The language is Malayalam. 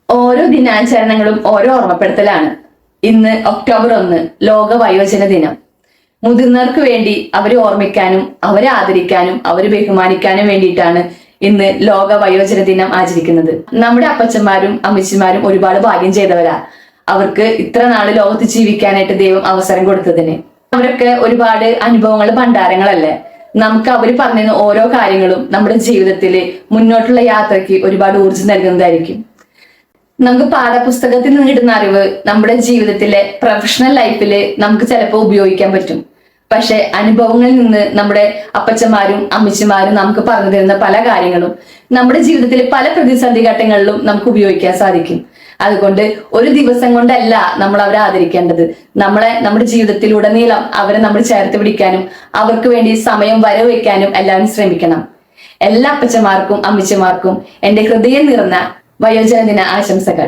ഓരോ ദിനാചരണങ്ങളും ഓരോ ഓർമ്മപ്പെടുത്തലാണ്. ഇന്ന് ഒക്ടോബർ 1 ലോക വയോജന ദിനം. മുതിർന്നവർക്ക് വേണ്ടി അവരെ ഓർമ്മിക്കാനും അവരെ ആദരിക്കാനും അവരെ ബഹുമാനിക്കാനും വേണ്ടിയിട്ടാണ് ഇന്ന് ലോക വയോജന ദിനം ആചരിക്കുന്നത്. നമ്മുടെ അപ്പച്ചന്മാരും അമ്മച്ചിമാരും ഒരുപാട് ഭാഗ്യം ചെയ്തവരാ. അവർക്ക് ഇത്ര നാള് ലോകത്ത് ജീവിക്കാനായിട്ട് ദൈവം അവസരം കൊടുത്തതിന്. അവരൊക്കെ ഒരുപാട് അനുഭവങ്ങൾ ഭണ്ഡാരങ്ങളല്ലേ. നമുക്ക് അവര് പറഞ്ഞ ഓരോ കാര്യങ്ങളും നമ്മുടെ ജീവിതത്തില് മുന്നോട്ടുള്ള യാത്രയ്ക്ക് ഒരുപാട് ഊർജ്ജം നൽകുന്നതായിരിക്കും. നമുക്ക് പാഠപുസ്തകത്തിൽ നിന്ന് കിട്ടുന്ന അറിവ് നമ്മുടെ ജീവിതത്തിലെ പ്രൊഫഷണൽ ലൈഫില് നമുക്ക് ചിലപ്പോൾ ഉപയോഗിക്കാൻ പറ്റും. പക്ഷെ അനുഭവങ്ങളിൽ നിന്ന് നമ്മുടെ അപ്പച്ചന്മാരും അമ്മച്ചിമാരും നമുക്ക് പറഞ്ഞു തരുന്ന പല കാര്യങ്ങളും നമ്മുടെ ജീവിതത്തിലെ പല പ്രതിസന്ധി ഘട്ടങ്ങളിലും നമുക്ക് ഉപയോഗിക്കാൻ സാധിക്കും. അതുകൊണ്ട് ഒരു ദിവസം കൊണ്ടല്ല നമ്മൾ അവരെ ആദരിക്കേണ്ടത്. നമ്മുടെ ജീവിതത്തിലുടനീളം അവരെ നമ്മൾ ചേർത്ത് പിടിക്കാനും അവർക്ക് വേണ്ടി സമയം വരവയ്ക്കാനും എല്ലാവരും ശ്രമിക്കണം. എല്ലാ അപ്പച്ചന്മാർക്കും അമ്മച്ചിമാർക്കും എന്റെ ഹൃദയം നിറഞ്ഞ വയോജന ദിന ആശംസകൾ.